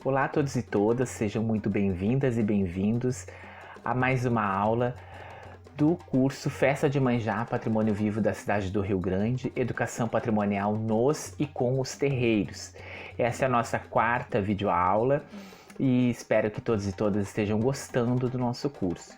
Olá a todos e todas, sejam muito bem-vindas e bem-vindos a mais uma aula do curso Festa de Manjá, Patrimônio Vivo da cidade do Rio Grande, Educação Patrimonial nos e com os terreiros. Essa é a nossa quarta videoaula e espero que todos e todas estejam gostando do nosso curso.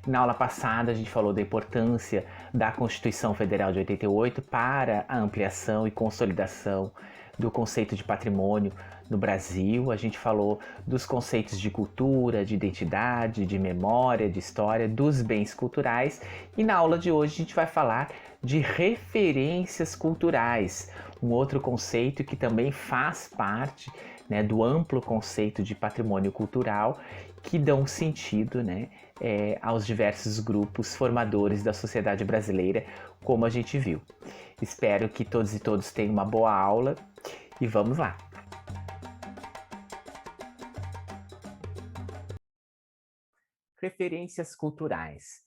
Na aula passada a gente falou da importância da Constituição Federal de 88 para a ampliação e consolidação do conceito de patrimônio no Brasil. A gente falou dos conceitos de cultura, de identidade, de memória, de história, dos bens culturais. E na aula de hoje a gente vai falar de referências culturais, um outro conceito que também faz parte, né, do amplo conceito de patrimônio cultural, que dão sentido, né, aos diversos grupos formadores da sociedade brasileira, como a gente viu. Espero que todos e todos tenham uma boa aula e vamos lá! Referências culturais.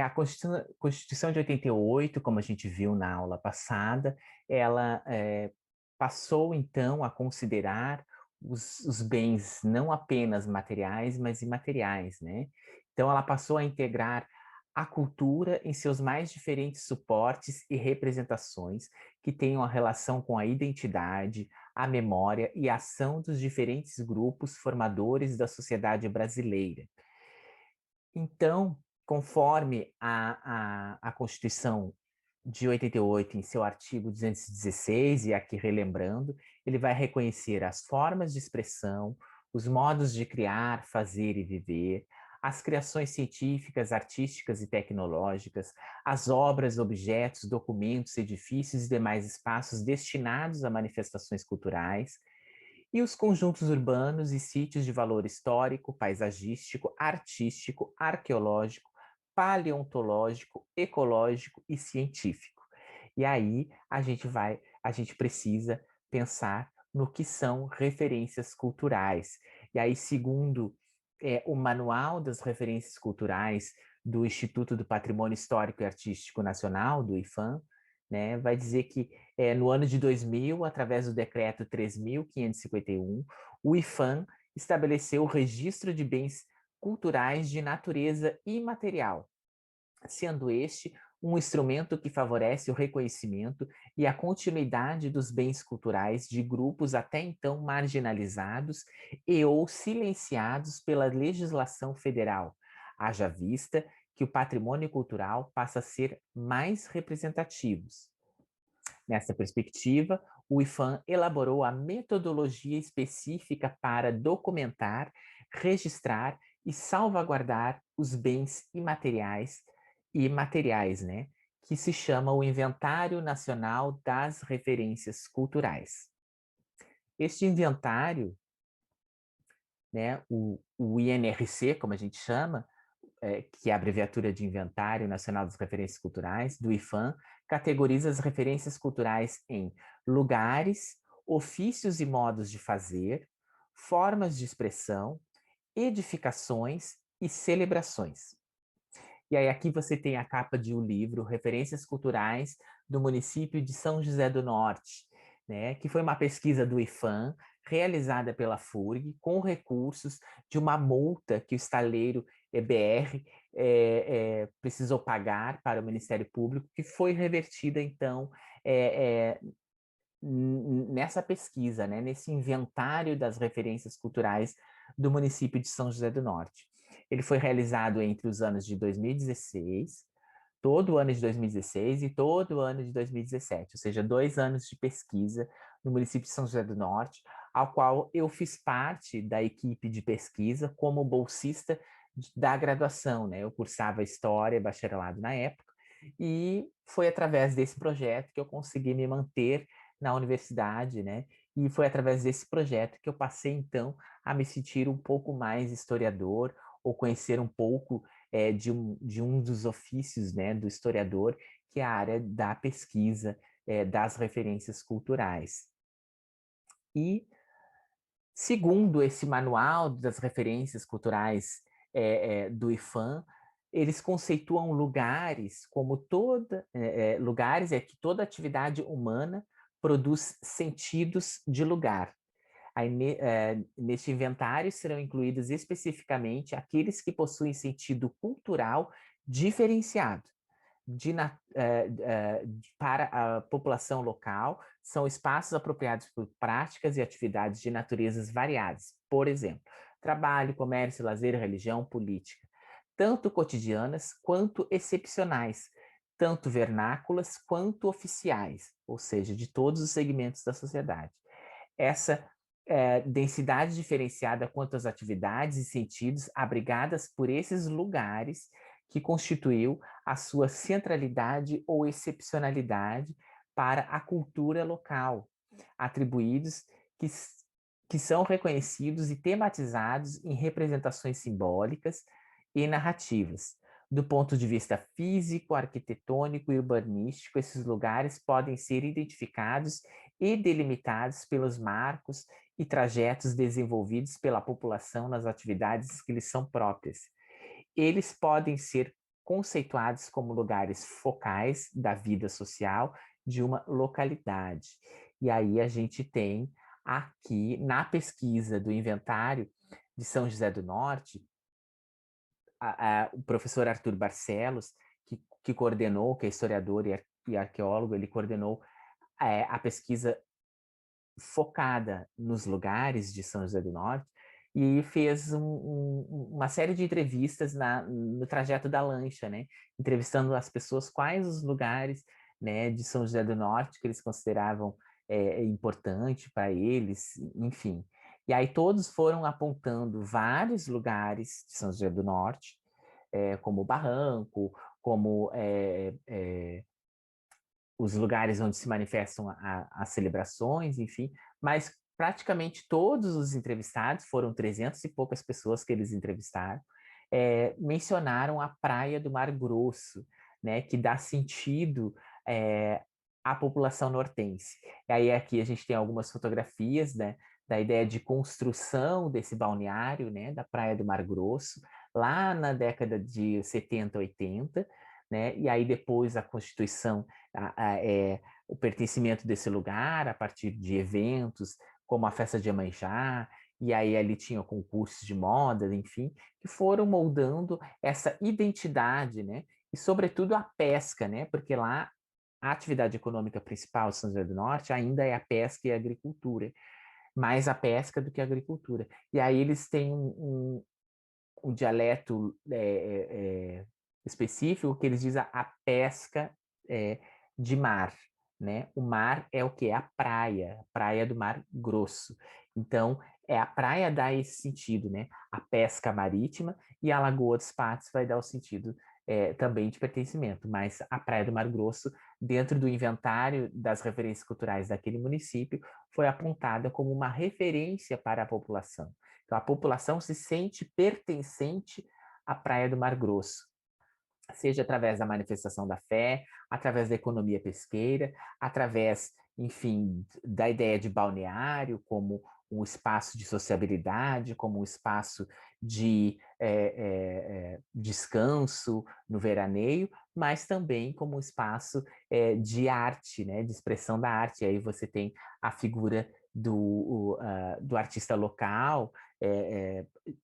A Constituição de 88, como a gente viu na aula passada, ela passou então a considerar os bens não apenas materiais, mas imateriais, né? Então ela passou a integrar a cultura em seus mais diferentes suportes e representações que tenham a relação com a identidade, a memória e a ação dos diferentes grupos formadores da sociedade brasileira. Então, conforme a Constituição de 88, em seu artigo 216, e aqui relembrando, ele vai reconhecer as formas de expressão, os modos de criar, fazer e viver, as criações científicas, artísticas e tecnológicas, as obras, objetos, documentos, edifícios e demais espaços destinados a manifestações culturais, e os conjuntos urbanos e sítios de valor histórico, paisagístico, artístico, arqueológico, paleontológico, ecológico e científico. E aí a gente precisa pensar no que são referências culturais. E aí, segundo o Manual das Referências Culturais do Instituto do Patrimônio Histórico e Artístico Nacional, do IPHAN, né, vai dizer que no ano de 2000, através do decreto 3.551, o IPHAN estabeleceu o registro de bens culturais de natureza imaterial, sendo este um instrumento que favorece o reconhecimento e a continuidade dos bens culturais de grupos até então marginalizados e ou silenciados pela legislação federal, haja vista que o patrimônio cultural passa a ser mais representativos. Nessa perspectiva, o IPHAN elaborou a metodologia específica para documentar, registrar e salvaguardar os bens imateriais e materiais, né, que se chama o Inventário Nacional das Referências Culturais. Este inventário, né, o INRC, como a gente chama, que é a abreviatura de Inventário Nacional das Referências Culturais, do IPHAN, categoriza as referências culturais em lugares, ofícios e modos de fazer, formas de expressão, edificações e celebrações. E aí aqui você tem a capa de um livro, Referências Culturais do município de São José do Norte, né, que foi uma pesquisa do IPHAN, realizada pela FURG, com recursos de uma multa que o estaleiro EBR precisou pagar para o Ministério Público, que foi revertida, então, nessa pesquisa, né, nesse inventário das referências culturais do município de São José do Norte. Ele foi realizado entre os anos de 2016, todo o ano de 2016 e todo o ano de 2017, ou seja, 2 anos de pesquisa no município de São José do Norte, ao qual eu fiz parte da equipe de pesquisa como bolsista da graduação, né? Eu cursava História e Bacharelado na época, e foi através desse projeto que eu consegui me manter na universidade, né? E foi através desse projeto que eu passei, então, a me sentir um pouco mais historiador, ou conhecer um pouco de um dos ofícios, né, do historiador, que é a área da pesquisa das referências culturais. E, segundo esse manual das referências culturais do IPHAN, eles conceituam lugares como lugares é que toda atividade humana produz sentidos de lugar. Aí, neste inventário serão incluídos especificamente aqueles que possuem sentido cultural diferenciado para a população local, são espaços apropriados por práticas e atividades de naturezas variadas, por exemplo, trabalho, comércio, lazer, religião, política, tanto cotidianas quanto excepcionais, tanto vernáculas quanto oficiais, ou seja, de todos os segmentos da sociedade. Essa densidade diferenciada quanto às atividades e sentidos abrigadas por esses lugares que constituiu a sua centralidade ou excepcionalidade para a cultura local, atribuídos que, que são reconhecidos e tematizados em representações simbólicas e narrativas. Do ponto de vista físico, arquitetônico e urbanístico, esses lugares podem ser identificados e delimitados pelos marcos e trajetos desenvolvidos pela população nas atividades que lhes são próprias. Eles podem ser conceituados como lugares focais da vida social de uma localidade. E aí a gente tem aqui, na pesquisa do inventário de São José do Norte, o professor Arthur Barcelos, que coordenou, que é historiador e arqueólogo, ele coordenou a pesquisa focada nos lugares de São José do Norte e fez uma série de entrevistas no trajeto da lancha, né? Entrevistando as pessoas quais os lugares, né, de São José do Norte que eles consideravam importante para eles, enfim. E aí todos foram apontando vários lugares de São José do Norte, como o Barranco, como os lugares onde se manifestam as celebrações, enfim, mas praticamente todos os entrevistados, foram 300 e poucas pessoas que eles entrevistaram, mencionaram a Praia do Mar Grosso, né, que dá sentido à população nortense. E aí aqui a gente tem algumas fotografias, né, da ideia de construção desse balneário, né, da Praia do Mar Grosso, lá na década de 70, 80, né, e aí depois a Constituição, o pertencimento desse lugar a partir de eventos, como a Festa de Iemanjá, e aí ali tinha concursos de moda, enfim, que foram moldando essa identidade, né, e sobretudo a pesca, né, porque lá a atividade econômica principal de São José do Norte ainda é a pesca e a agricultura, mais a pesca do que a agricultura. E aí eles têm um dialeto específico que eles dizem a pesca de mar, né? O mar é o que? A praia do Mar Grosso. Então, a praia dá esse sentido, né? A pesca marítima, e a Lagoa dos Patos vai dar o sentido também de pertencimento, mas a Praia do Mar Grosso, dentro do inventário das referências culturais daquele município, foi apontada como uma referência para a população. Então, a população se sente pertencente à Praia do Mar Grosso, seja através da manifestação da fé, através da economia pesqueira, através, enfim, da ideia de balneário como um espaço de sociabilidade, como um espaço de descanso no veraneio, mas também como um espaço de arte, né, de expressão da arte. E aí você tem a figura do artista local,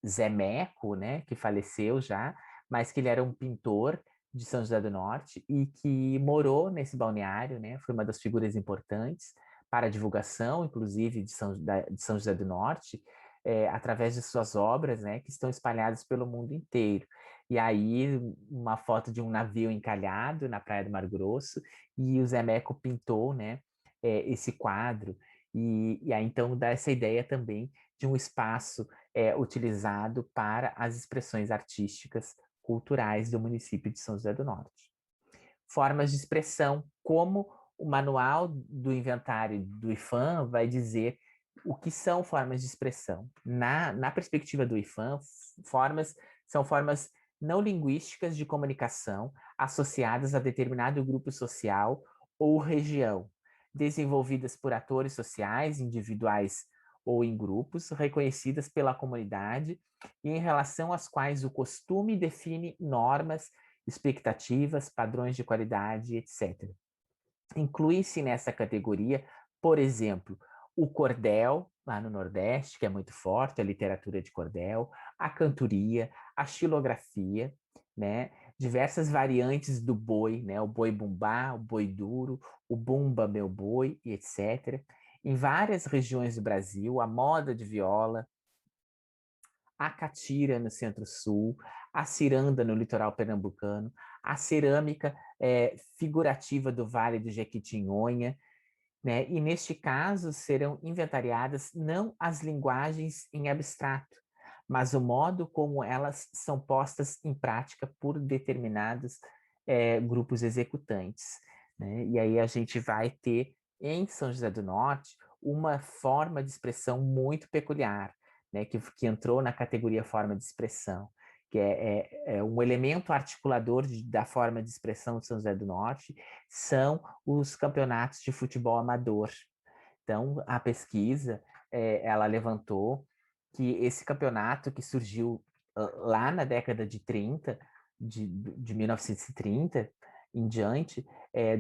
Zé Meco, né, que faleceu já, mas que ele era um pintor de São José do Norte e que morou nesse balneário, né? Foi uma das figuras importantes para a divulgação, inclusive, de São José do Norte, através de suas obras, né? Que estão espalhadas pelo mundo inteiro. E aí, uma foto de um navio encalhado na Praia do Mar Grosso, e o Zé Meco pintou, né? Esse quadro. E aí, então, dá essa ideia também de um espaço utilizado para as expressões artísticas culturais do município de São José do Norte. Formas de expressão, como o manual do inventário do IFAM vai dizer o que são formas de expressão. Na perspectiva do IFAM, são formas não linguísticas de comunicação associadas a determinado grupo social ou região, desenvolvidas por atores sociais, individuais ou em grupos, reconhecidas pela comunidade e em relação às quais o costume define normas, expectativas, padrões de qualidade, etc. Inclui-se nessa categoria, por exemplo, o cordel, lá no Nordeste, que é muito forte, a literatura de cordel, a cantoria, a xilografia, né? Diversas variantes do boi, né? O boi bumbá, o boi duro, o bumba meu boi, e etc. Em várias regiões do Brasil, a moda de viola, a catira no Centro-Sul, a ciranda no litoral pernambucano, a cerâmica figurativa do Vale do Jequitinhonha, né? E neste caso serão inventariadas não as linguagens em abstrato, mas o modo como elas são postas em prática por determinados grupos executantes, né? E aí a gente vai ter em São José do Norte uma forma de expressão muito peculiar, né? Que entrou na categoria forma de expressão, que é um elemento articulador da forma de expressão de São José do Norte, são os campeonatos de futebol amador. Então, a pesquisa, ela levantou que esse campeonato que surgiu lá na década de 30, de 1930 em diante,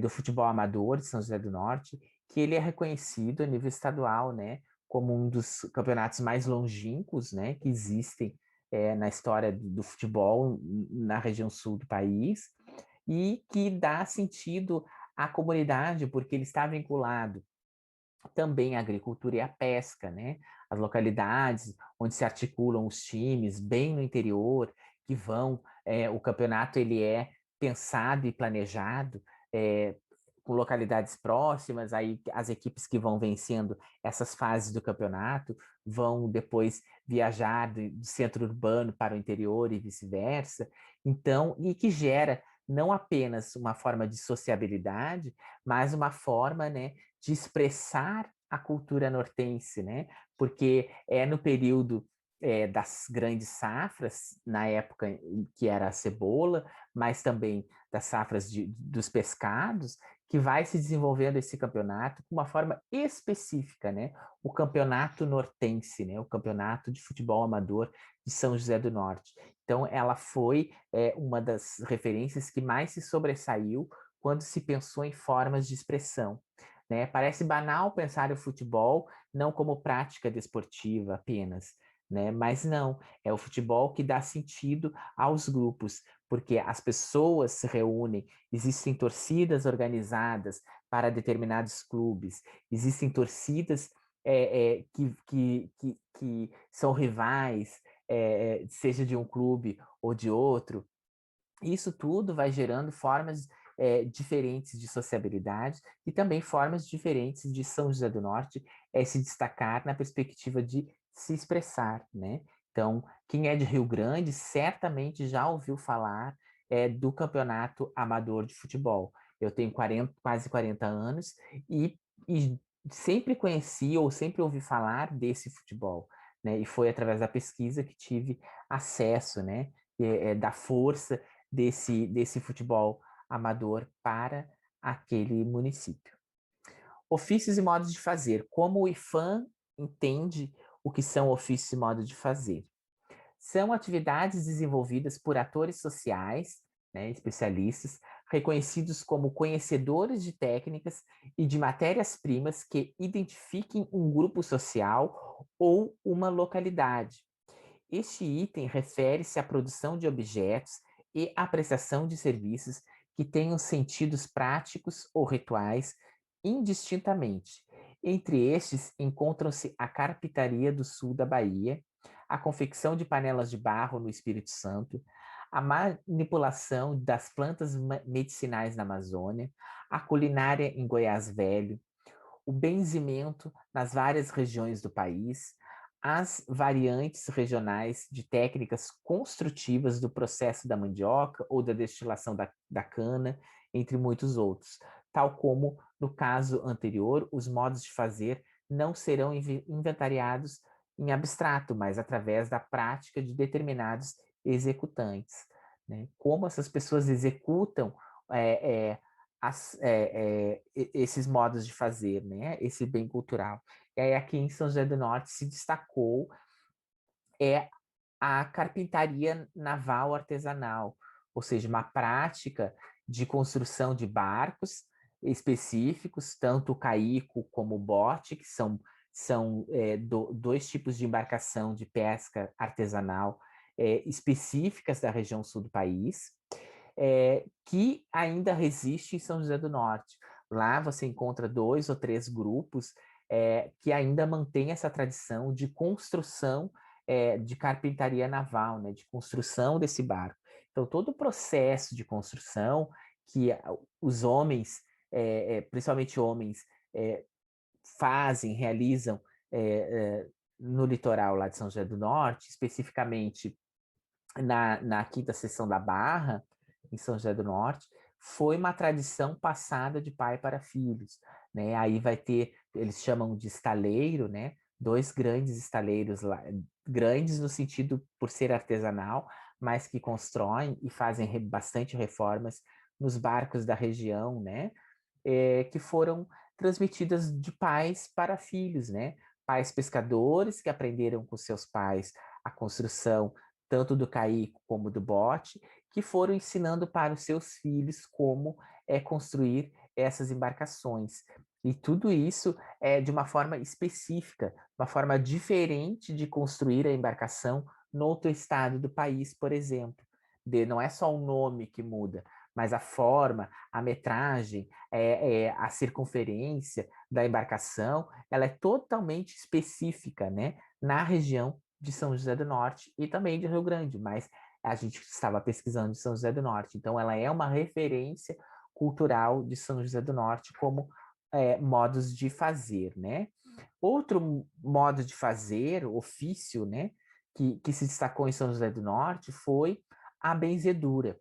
do futebol amador de São José do Norte, que ele é reconhecido a nível estadual, né, como um dos campeonatos mais longínquos, né, que existem na história do futebol na região sul do país, e que dá sentido à comunidade, porque ele está vinculado também a agricultura e a pesca, né? As localidades onde se articulam os times, bem no interior, que vão, o campeonato ele é pensado e planejado, com localidades próximas, aí as equipes que vão vencendo essas fases do campeonato vão depois viajar do centro urbano para o interior e vice-versa. Então, e que gera não apenas uma forma de sociabilidade, mas uma forma, né, de expressar a cultura nortense, né? Porque é no período das grandes safras, na época em que era a cebola, mas também das safras dos pescados, que vai se desenvolvendo esse campeonato com uma forma específica, né? O campeonato nortense, né? O campeonato de futebol amador de São José do Norte. Então, ela foi uma das referências que mais se sobressaiu quando se pensou em formas de expressão. Né? Parece banal pensar o futebol não como prática desportiva apenas, né? Mas não, é o futebol que dá sentido aos grupos, porque as pessoas se reúnem, existem torcidas organizadas para determinados clubes, existem torcidas que são rivais, seja de um clube ou de outro. Isso tudo vai gerando formas diferentes de sociabilidade e também formas diferentes de São José do Norte se destacar na perspectiva de se expressar, né? Então, quem é de Rio Grande certamente já ouviu falar do Campeonato Amador de Futebol. Eu tenho quase 40 anos e sempre conheci ou sempre ouvi falar desse futebol, né? E foi através da pesquisa que tive acesso, né? Da força desse futebol amador para aquele município. Ofícios e modos de fazer. Como o IFAM entende o que são ofícios e modos de fazer? São atividades desenvolvidas por atores sociais, né, especialistas, reconhecidos como conhecedores de técnicas e de matérias-primas que identifiquem um grupo social ou uma localidade. Este item refere-se à produção de objetos e à prestação de serviços que tenham sentidos práticos ou rituais indistintamente. Entre estes encontram-se a carpintaria do sul da Bahia, a confecção de panelas de barro no Espírito Santo, a manipulação das plantas medicinais na Amazônia, a culinária em Goiás Velho, o benzimento nas várias regiões do país, as variantes regionais de técnicas construtivas do processo da mandioca ou da destilação da cana, entre muitos outros. Tal como no caso anterior, os modos de fazer não serão inventariados em abstrato, mas através da prática de determinados executantes. Né? Como essas pessoas executam é, é, esses modos de fazer, né? Esse bem cultural. E aí aqui em São José do Norte se destacou a carpintaria naval artesanal, ou seja, uma prática de construção de barcos específicos, tanto o caico como o bote, que são são dois tipos de embarcação de pesca artesanal específicas da região sul do país, que ainda resiste em São José do Norte. Lá você encontra 2 ou 3 grupos que ainda mantêm essa tradição de construção de carpintaria naval, né, de construção desse barco. Então, todo o processo de construção que os homens, principalmente homens, realizam no litoral lá de São José do Norte, especificamente na quinta seção da Barra, em São José do Norte, foi uma tradição passada de pai para filhos, né? Aí vai ter, eles chamam de estaleiro, né? 2 grandes estaleiros lá, grandes no sentido por ser artesanal, mas que constroem e fazem bastante reformas nos barcos da região, né? Que foram transmitidas de pais para filhos, né? Pais pescadores que aprenderam com seus pais a construção tanto do caico como do bote, que foram ensinando para os seus filhos como construir essas embarcações. E tudo isso é de uma forma específica, uma forma diferente de construir a embarcação no outro estado do país, por exemplo. Não é só o nome que muda, mas a forma, a metragem, a circunferência da embarcação, ela é totalmente específica, né, na região de São José do Norte e também de Rio Grande, mas a gente estava pesquisando de São José do Norte, então ela é uma referência cultural de São José do Norte como modos de fazer, né? Outro modo de fazer, ofício, né, que se destacou em São José do Norte foi a benzedura.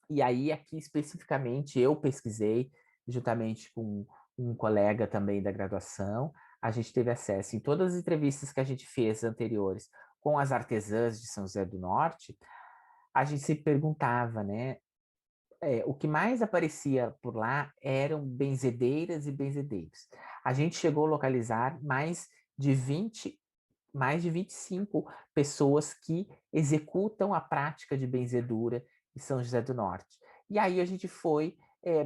E aí, aqui especificamente, eu pesquisei, juntamente com um colega também da graduação, a gente teve acesso em todas as entrevistas que a gente fez anteriores com as artesãs de São José do Norte, a gente se perguntava, né, o que mais aparecia por lá eram benzedeiras e benzedeiros. A gente chegou a localizar de 20, mais de 25 pessoas que executam a prática de benzedura em São José do Norte. E aí a gente foi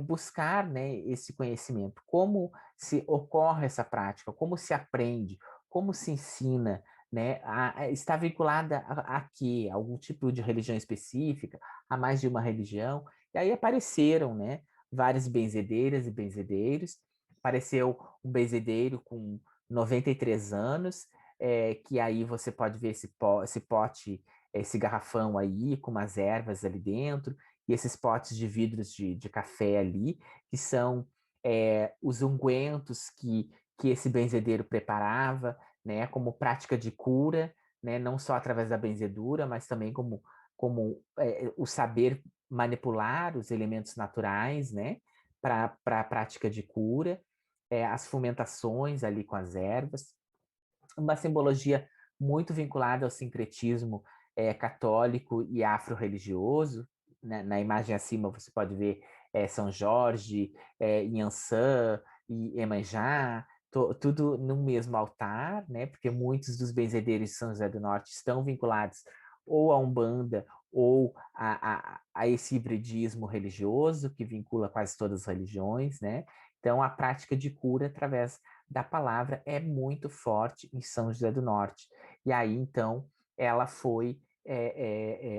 buscar, né, esse conhecimento, como se ocorre essa prática, como se aprende, como se ensina, né, está vinculada a quê? Algum tipo de religião específica, a mais de uma religião. E aí apareceram, né, várias benzedeiras e benzedeiros. Apareceu um benzedeiro com 93 anos, que aí você pode ver esse pote, esse garrafão aí, com umas ervas ali dentro, e esses potes de vidros de café ali, que são os ungüentos que esse benzedeiro preparava, né, como prática de cura, né, não só através da benzedura, mas também como o saber manipular os elementos naturais, né, para a prática de cura, as fomentações ali com as ervas, uma simbologia muito vinculada ao sincretismo católico e afro-religioso. Né? Na imagem acima você pode ver São Jorge, Inhansã e Iemanjá, tudo no mesmo altar, né? Porque muitos dos benzedeiros de São José do Norte estão vinculados ou a Umbanda ou a esse hibridismo religioso que vincula quase todas as religiões, né? Então, a prática de cura através da palavra é muito forte em São José do Norte. E aí, então, ela foi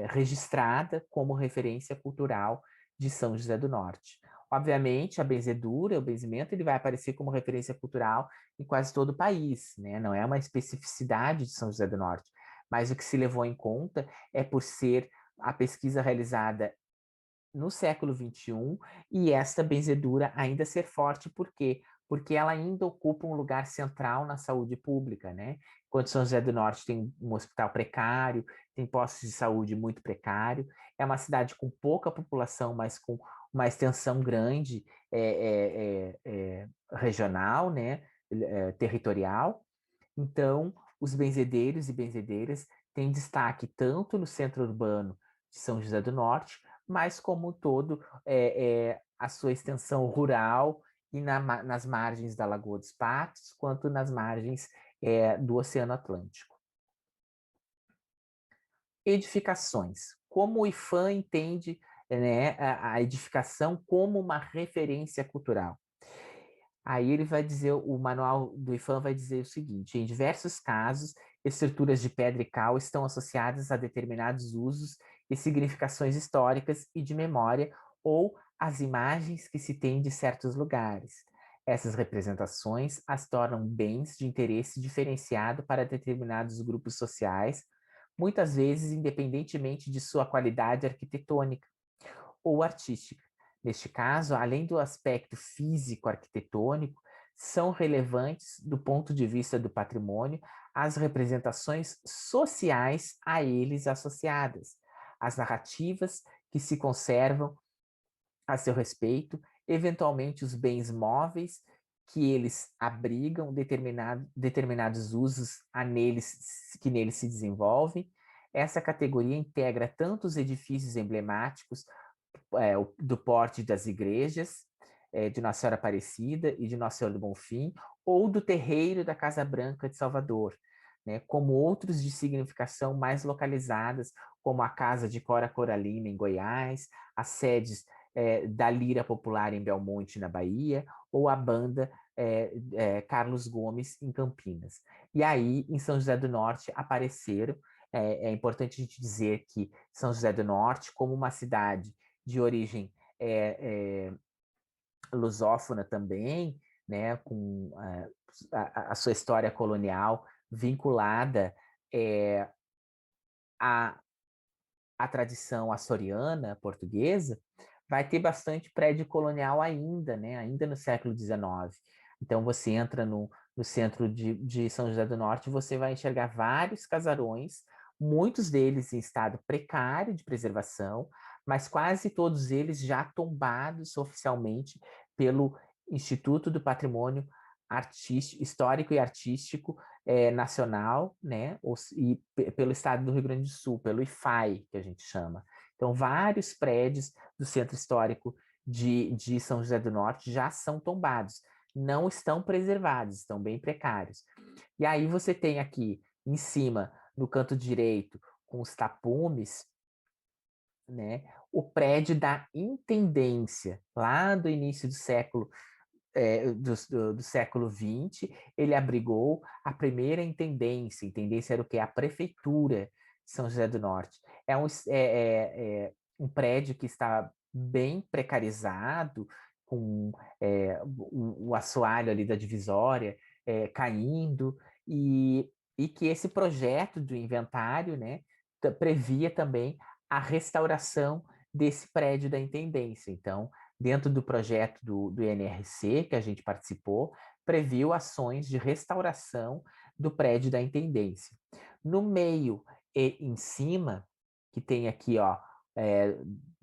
registrada como referência cultural de São José do Norte. Obviamente, a benzedura, o benzimento, ele vai aparecer como referência cultural em quase todo o país, né? Não é uma especificidade de São José do Norte, mas o que se levou em conta é por ser a pesquisa realizada no século XXI e esta benzedura ainda ser forte, por quê? Porque ela ainda ocupa um lugar central na saúde pública, né? Enquanto São José do Norte tem um hospital precário, tem postos de saúde muito precário, é uma cidade com pouca população, mas com uma extensão grande regional, né? Territorial. Então, os benzedeiros e benzedeiras têm destaque tanto no centro urbano de São José do Norte, mas como um todo a sua extensão rural e nas margens da Lagoa dos Patos, quanto nas margens do Oceano Atlântico. Edificações. Como o IFAM entende, né, a edificação como uma referência cultural? Aí ele vai dizer, o manual do IPHAN vai dizer o seguinte: em diversos casos, estruturas de pedra e cal estão associadas a determinados usos e significações históricas e de memória, ou as imagens que se tem de certos lugares. Essas representações as tornam bens de interesse diferenciado para determinados grupos sociais, muitas vezes independentemente de sua qualidade arquitetônica ou artística. Neste caso, além do aspecto físico-arquitetônico, são relevantes, do ponto de vista do patrimônio, as representações sociais a eles associadas, as narrativas que se conservam a seu respeito, eventualmente os bens móveis que eles abrigam, determinados usos que neles se desenvolvem. Essa categoria integra tanto os edifícios emblemáticos do porte das igrejas, de Nossa Senhora Aparecida e de Nossa Senhora do Bonfim, ou do terreiro da Casa Branca de Salvador, né, como outros de significação mais localizadas, como a Casa de Cora Coralina, em Goiás, as sedes da Lira Popular em Belmonte, na Bahia, ou a banda Carlos Gomes, em Campinas. E aí, em São José do Norte, apareceram, é importante a gente dizer que São José do Norte, como uma cidade de origem lusófona também, né, com a sua história colonial vinculada à, à tradição açoriana portuguesa, vai ter bastante prédio colonial ainda, né, ainda no século XIX. Então, você entra no centro de São José do Norte, você vai enxergar vários casarões, muitos deles em estado precário de preservação, mas quase todos eles já tombados oficialmente pelo Instituto do Patrimônio Histórico e Artístico nacional, né, e pelo estado do Rio Grande do Sul, pelo IFAI, que a gente chama. Então, vários prédios do Centro Histórico de São José do Norte já são tombados, não estão preservados, estão bem precários. E aí você tem aqui, em cima, no canto direito, com os tapumes, né, o prédio da Intendência, lá do início do século XX, ele abrigou a primeira intendência. Intendência era o que? A prefeitura de São José do Norte. Um prédio que está bem precarizado, com o assoalho ali da divisória caindo, e que esse projeto do inventário, né, previa também a restauração desse prédio da intendência. Então, dentro do projeto do INRC, que a gente participou, previu ações de restauração do prédio da intendência. No meio e em cima, que tem aqui, ó,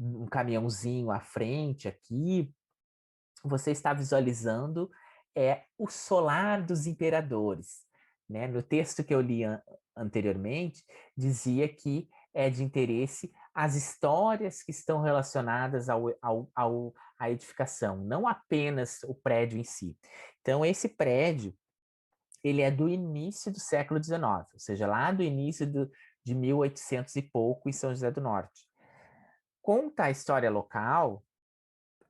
um caminhãozinho à frente aqui, você está visualizando o solar dos imperadores, né? No texto que eu li anteriormente, dizia que é de interesse as histórias que estão relacionadas à edificação, não apenas o prédio em si. Então, esse prédio, ele é do início do século XIX, ou seja, lá do início de 1800 e pouco, em São José do Norte. Conta a história local,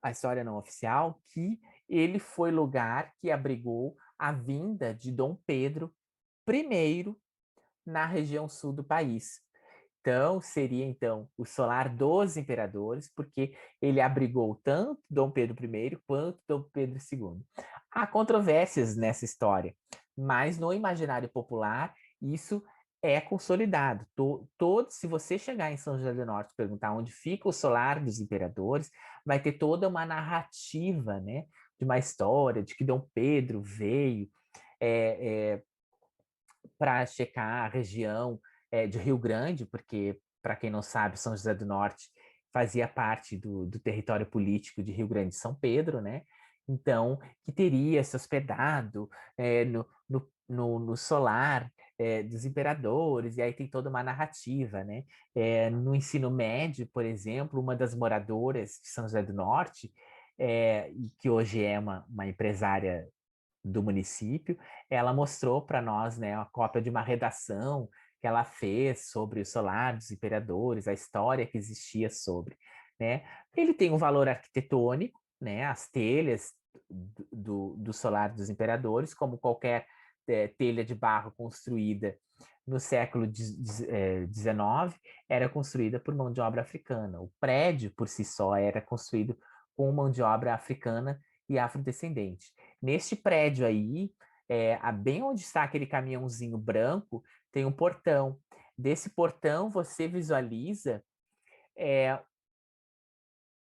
a história não oficial, que ele foi lugar que abrigou a vinda de Dom Pedro I na região sul do país. Então, seria então o solar dos imperadores, porque ele abrigou tanto Dom Pedro I quanto Dom Pedro II. Há controvérsias nessa história, mas no imaginário popular isso é consolidado. Se você chegar em São José do Norte e perguntar onde fica o solar dos imperadores, vai ter toda uma narrativa, né, de uma história de que Dom Pedro veio para checar a região de Rio Grande, porque, para quem não sabe, São José do Norte fazia parte do território político de Rio Grande e São Pedro, né? Então, que teria se hospedado no solar dos imperadores, e aí tem toda uma narrativa, né? No ensino médio, por exemplo, uma das moradoras de São José do Norte, que hoje é uma empresária do município, ela mostrou para nós, né, a cópia de uma redação que ela fez sobre o solar dos imperadores, a história que existia sobre, né? Ele tem um valor arquitetônico, né? As telhas do solar dos imperadores, como qualquer telha de barro construída no século XIX, era construída por mão de obra africana. O prédio, por si só, era construído com mão de obra africana e afrodescendente. Neste prédio aí, bem onde está aquele caminhãozinho branco, tem um portão. Desse portão, você visualiza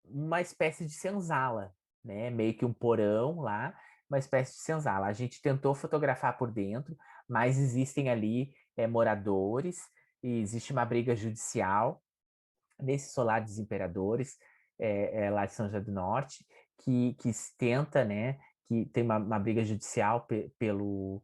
uma espécie de senzala, né? Meio que um porão lá, uma espécie de senzala. A gente tentou fotografar por dentro, mas existem ali moradores e existe uma briga judicial nesse solar dos imperadores, lá de São José do Norte, que se tenta, né? Que tem uma briga judicial pelo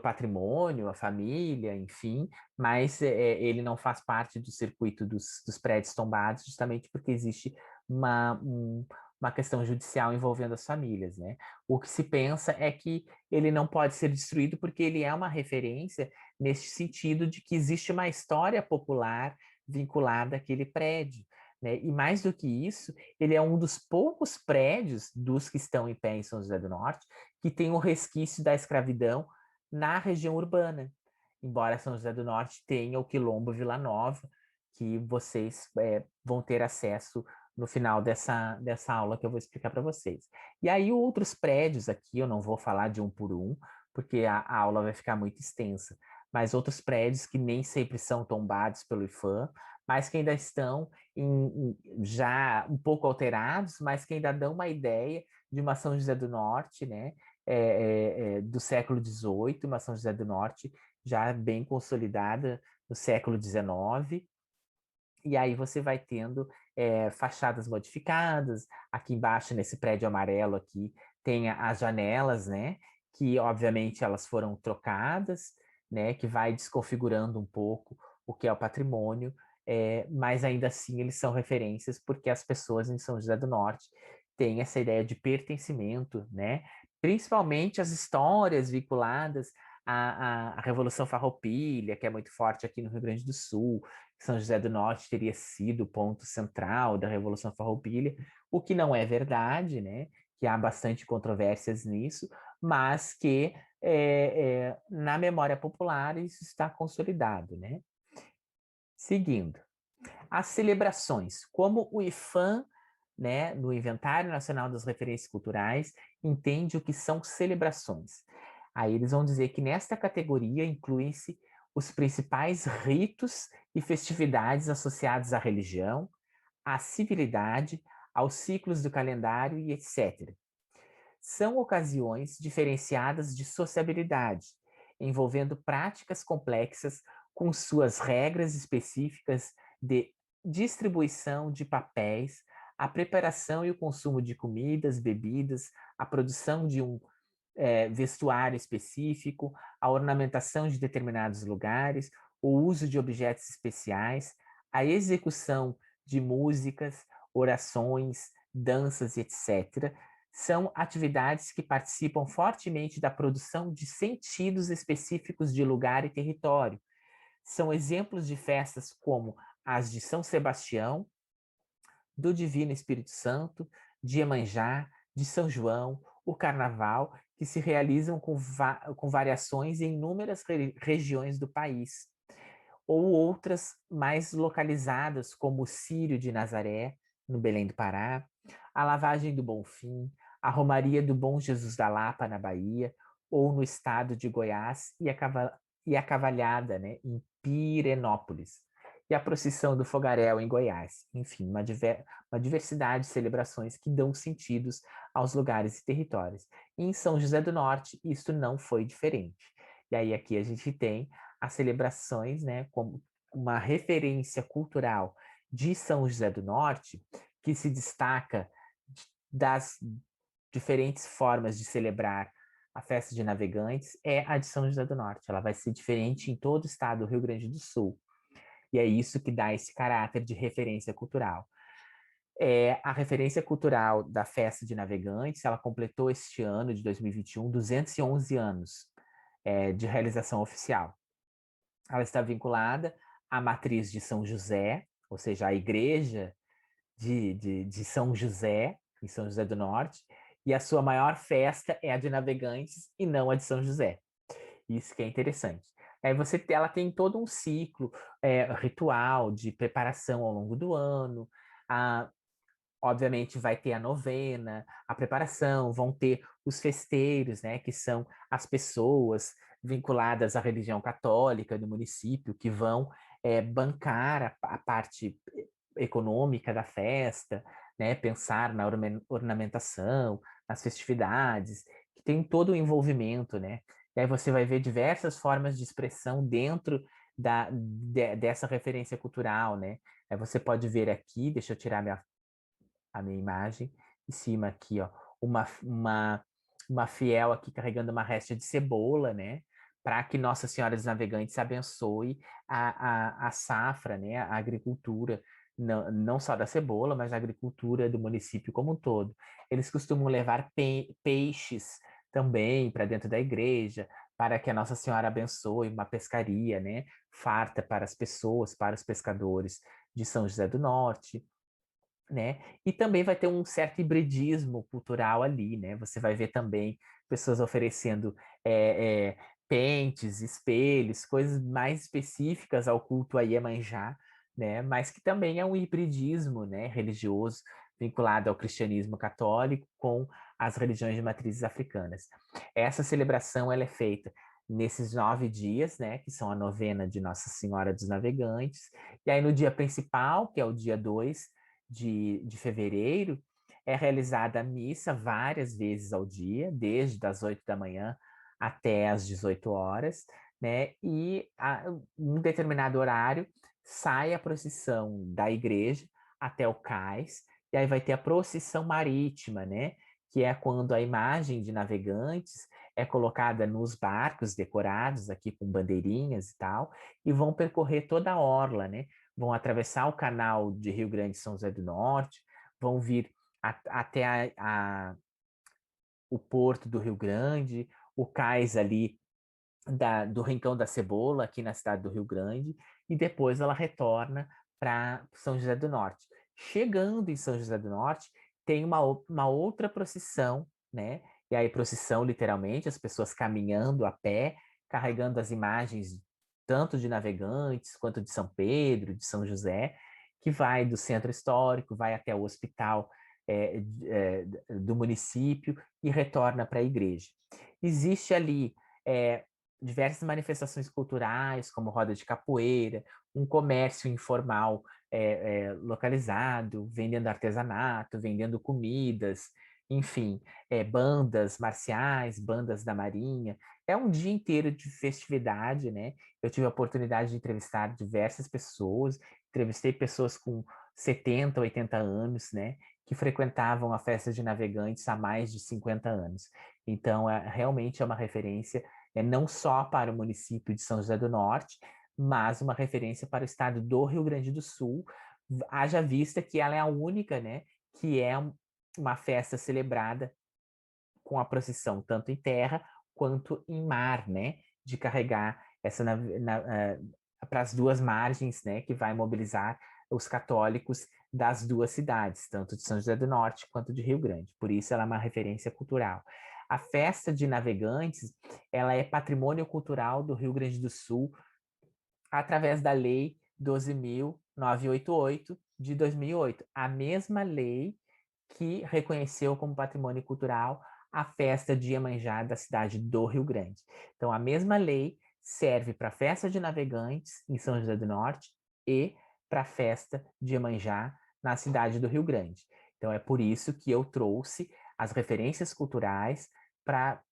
patrimônio, a família, enfim, mas ele não faz parte do circuito dos prédios tombados, justamente porque existe uma questão judicial envolvendo as famílias, né? O que se pensa é que ele não pode ser destruído porque ele é uma referência nesse sentido de que existe uma história popular vinculada àquele prédio, né? E mais do que isso, ele é um dos poucos prédios dos que estão em pé em São José do Norte que tem um resquício da escravidão na região urbana, embora São José do Norte tenha o Quilombo Vila Nova, que vocês vão ter acesso no final dessa aula que eu vou explicar para vocês. E aí outros prédios aqui, eu não vou falar de um por um, porque a aula vai ficar muito extensa, mas outros prédios que nem sempre são tombados pelo IPHAN, mas que ainda estão já um pouco alterados, mas que ainda dão uma ideia de uma São José do Norte, né? Do século XVIII, uma São José do Norte já bem consolidada no século XIX, e aí você vai tendo fachadas modificadas. Aqui embaixo, nesse prédio amarelo aqui, tem as janelas, né? Que obviamente elas foram trocadas, né? Que vai desconfigurando um pouco o que é o patrimônio, mas ainda assim eles são referências porque as pessoas em São José do Norte têm essa ideia de pertencimento, né? Principalmente as histórias vinculadas à Revolução Farroupilha, que é muito forte aqui no Rio Grande do Sul. São José do Norte teria sido o ponto central da Revolução Farroupilha, o que não é verdade, né? Que há bastante controvérsias nisso, mas que na memória popular isso está consolidado, né? Seguindo, as celebrações, como o IPHAN, né, no Inventário Nacional das Referências Culturais, entende o que são celebrações. Aí eles vão dizer que nesta categoria incluem-se os principais ritos e festividades associados à religião, à civilidade, aos ciclos do calendário e etc. São ocasiões diferenciadas de sociabilidade, envolvendo práticas complexas com suas regras específicas de distribuição de papéis, a preparação e o consumo de comidas, bebidas, a produção de um vestuário específico, a ornamentação de determinados lugares, o uso de objetos especiais, a execução de músicas, orações, danças, etc., são atividades que participam fortemente da produção de sentidos específicos de lugar e território. São exemplos de festas como as de São Sebastião, do Divino Espírito Santo, de Iemanjá, de São João, o Carnaval, que se realizam com variações em inúmeras regiões do país, ou outras mais localizadas, como o Círio de Nazaré, no Belém do Pará, a Lavagem do Bonfim, a Romaria do Bom Jesus da Lapa, na Bahia, ou no estado de Goiás, e a Cavalhada, né, em Pirenópolis, e a Procissão do Fogaréu, em Goiás. Enfim, uma diversidade de celebrações que dão sentidos aos lugares e territórios. E em São José do Norte, isso não foi diferente. E aí aqui a gente tem as celebrações, né, como uma referência cultural de São José do Norte, que se destaca das diferentes formas de celebrar a festa de navegantes, é a de São José do Norte. Ela vai ser diferente em todo o estado do Rio Grande do Sul. E é isso que dá esse caráter de referência cultural. A referência cultural da festa de navegantes, ela completou este ano de 2021 211 anos de realização oficial. Ela está vinculada à matriz de São José, ou seja, à igreja de São José, em São José do Norte, e a sua maior festa é a de Navegantes e não a de São José. Isso que é interessante. Aí ela tem todo um ciclo ritual de preparação ao longo do ano. Obviamente vai ter a novena, a preparação, vão ter os festeiros, né, que são as pessoas vinculadas à religião católica do município, que vão bancar a parte econômica da festa, né, pensar na ornamentação, nas festividades, que tem todo o envolvimento, né? E aí você vai ver diversas formas de expressão dentro dessa referência cultural, né? Aí você pode ver aqui, deixa eu tirar a minha imagem, em cima aqui, ó, uma fiel aqui carregando uma réstia de cebola, né? Para que Nossa Senhora dos Navegantes abençoe a safra, né? A agricultura, não só da cebola, mas a agricultura do município como um todo. Eles costumam levar peixes também para dentro da igreja, para que a Nossa Senhora abençoe uma pescaria, né? Farta para as pessoas, para os pescadores de São José do Norte, né? E também vai ter um certo hibridismo cultural ali, né? Você vai ver também pessoas oferecendo pentes, espelhos, coisas mais específicas ao culto a Iemanjá, né? Mas que também é um hibridismo, né, religioso vinculado ao cristianismo católico com as religiões de matrizes africanas. Essa celebração ela é feita nesses 9 dias, né, que são a novena de Nossa Senhora dos Navegantes, e aí no dia principal, que é o dia 2 de fevereiro, é realizada a missa várias vezes ao dia, desde as 8 da manhã até as 18 horas, né? E um determinado horário sai a procissão da igreja até o cais, e aí vai ter a procissão marítima, né? Que é quando a imagem de navegantes é colocada nos barcos decorados aqui com bandeirinhas e tal, e vão percorrer toda a orla, né? Vão atravessar o canal de Rio Grande e São José do Norte, vão vir até o porto do Rio Grande, o cais ali do Rincão da Cebola, aqui na cidade do Rio Grande, e depois ela retorna para São José do Norte. Chegando em São José do Norte, tem uma outra procissão, né? E aí, procissão, literalmente, as pessoas caminhando a pé, carregando as imagens tanto de Navegantes quanto de São Pedro, de São José, que vai do centro histórico, vai até o hospital do município e retorna para a igreja. Existe ali diversas manifestações culturais, como roda de capoeira, um comércio informal localizado, vendendo artesanato, vendendo comidas, enfim, bandas marciais, bandas da Marinha. É um dia inteiro de festividade, né? Eu tive a oportunidade de entrevistar diversas pessoas, entrevistei pessoas com 70, 80 anos, né? Que frequentavam a festa de navegantes há mais de 50 anos. Então, realmente é uma referência não só para o município de São José do Norte, mas uma referência para o estado do Rio Grande do Sul, haja vista que ela é a única, né, que é uma festa celebrada com a procissão tanto em terra quanto em mar, né, de carregar essa para as duas margens, né, que vai mobilizar os católicos das duas cidades, tanto de São José do Norte quanto de Rio Grande. Por isso ela é uma referência cultural. A festa de Navegantes, ela é patrimônio cultural do Rio Grande do Sul através da Lei 12.988 de 2008, a mesma lei que reconheceu como patrimônio cultural a festa de Iemanjá da cidade do Rio Grande. Então, a mesma lei serve para a festa de Navegantes em São José do Norte e para a festa de Iemanjá na cidade do Rio Grande. Então, é por isso que eu trouxe as referências culturais para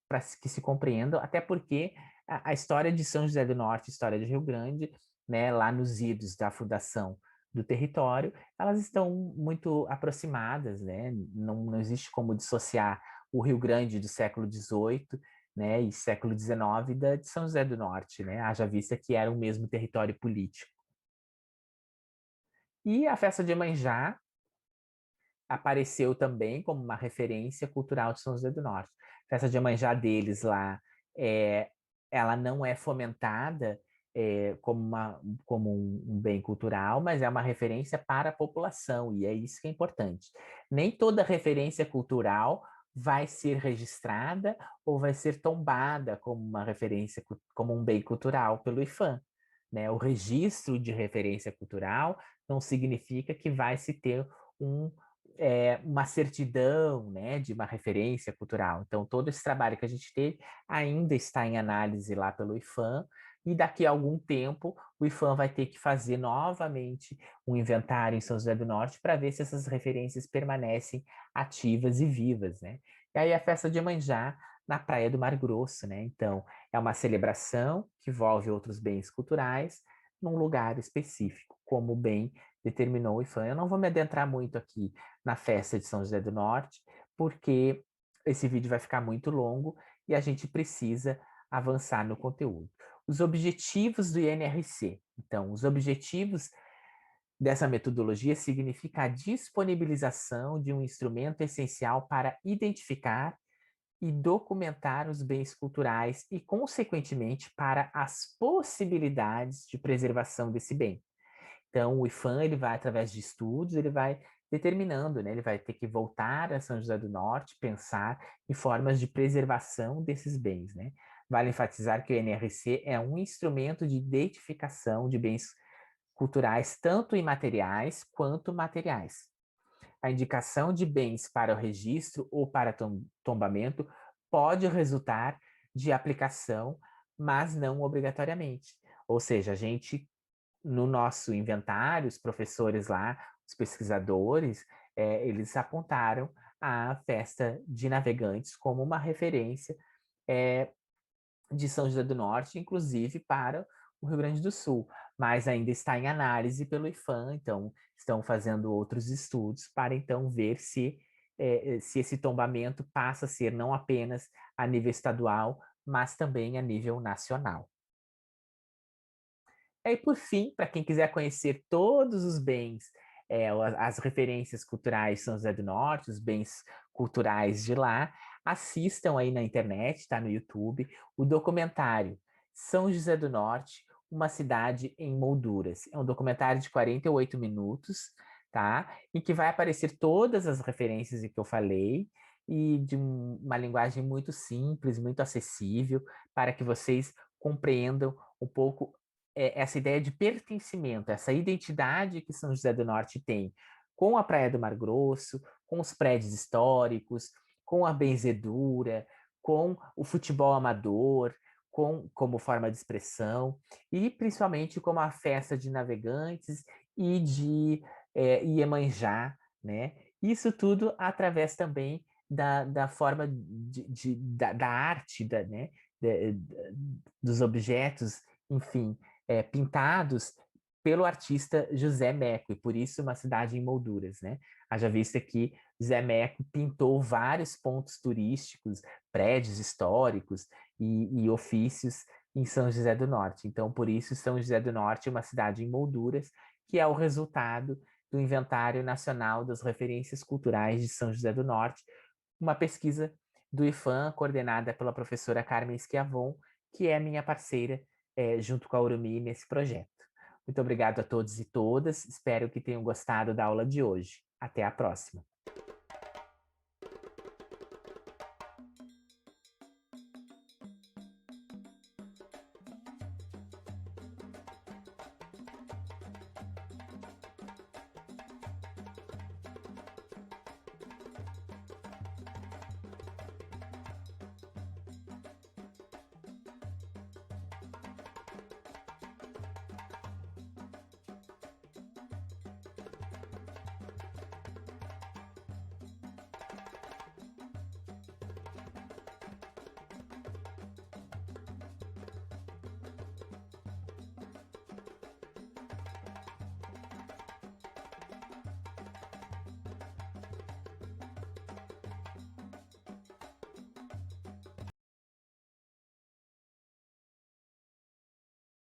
que se compreendam, até porque a história de São José do Norte, a história de Rio Grande, né, lá nos idos da fundação do território, elas estão muito aproximadas, né? Não existe como dissociar o Rio Grande do século XVIII, né, e século XIX de São José do Norte, né? Haja vista que era o mesmo território político. E a festa de Iemanjá apareceu também como uma referência cultural de São José do Norte. A festa de Iemanjá deles lá, é, ela não é fomentada como um bem cultural, mas é uma referência para a população, e é isso que é importante. Nem toda referência cultural vai ser registrada ou vai ser tombada como uma referência, como um bem cultural pelo IPHAN, né? O registro de referência cultural não significa que vai se ter um, uma certidão, né, de uma referência cultural. Então, todo esse trabalho que a gente teve ainda está em análise lá pelo IPHAN, e daqui a algum tempo o IPHAN vai ter que fazer novamente um inventário em São José do Norte para ver se essas referências permanecem ativas e vivas, né? E aí a festa de Iemanjá na Praia do Mar Grosso, né? Então, é uma celebração que envolve outros bens culturais num lugar específico, como bem determinou o IPHAN. Eu não vou me adentrar muito aqui na festa de São José do Norte, porque esse vídeo vai ficar muito longo e a gente precisa avançar no conteúdo. Os objetivos do INRC. Então, os objetivos dessa metodologia significa a disponibilização de um instrumento essencial para identificar e documentar os bens culturais e, consequentemente, para as possibilidades de preservação desse bem. Então, o IPHAN, ele vai, através de estudos, ele vai determinando, né? Ele vai ter que voltar a São José do Norte, pensar em formas de preservação desses bens, né? Vale enfatizar que o NRC é um instrumento de identificação de bens culturais, tanto imateriais quanto materiais. A indicação de bens para o registro ou para tombamento pode resultar de aplicação, mas não obrigatoriamente. Ou seja, a gente, no nosso inventário, os professores lá, os pesquisadores, eles apontaram a festa de Navegantes como uma referência é, de São José do Norte, inclusive para o Rio Grande do Sul, mas ainda está em análise pelo IPHAN, então estão fazendo outros estudos para então ver se esse tombamento passa a ser não apenas a nível estadual, mas também a nível nacional. E por fim, para quem quiser conhecer todos os bens, as referências culturais de São José do Norte, os bens culturais de lá, assistam aí na internet, tá no YouTube, o documentário São José do Norte, uma cidade em molduras. É um documentário de 48 minutos, tá? Em que vai aparecer todas as referências que eu falei e de uma linguagem muito simples, muito acessível, para que vocês compreendam um pouco essa ideia de pertencimento, essa identidade que São José do Norte tem com a Praia do Mar Grosso, com os prédios históricos, com a benzedura, com o futebol amador, como forma de expressão, e principalmente como a festa de Navegantes e de Iemanjá, né? Isso tudo através também da forma da arte, né? Dos objetos, enfim, pintados pelo artista José Meco, e por isso uma cidade em molduras, né? Haja vista que José Meco pintou vários pontos turísticos, prédios históricos e ofícios em São José do Norte. Então, por isso, São José do Norte é uma cidade em molduras, que é o resultado do Inventário Nacional das Referências Culturais de São José do Norte, uma pesquisa do IPHAN, coordenada pela professora Carmen Schiavon, que é minha parceira junto com a Urumi nesse projeto. Muito obrigado a todos e todas, espero que tenham gostado da aula de hoje. Até a próxima!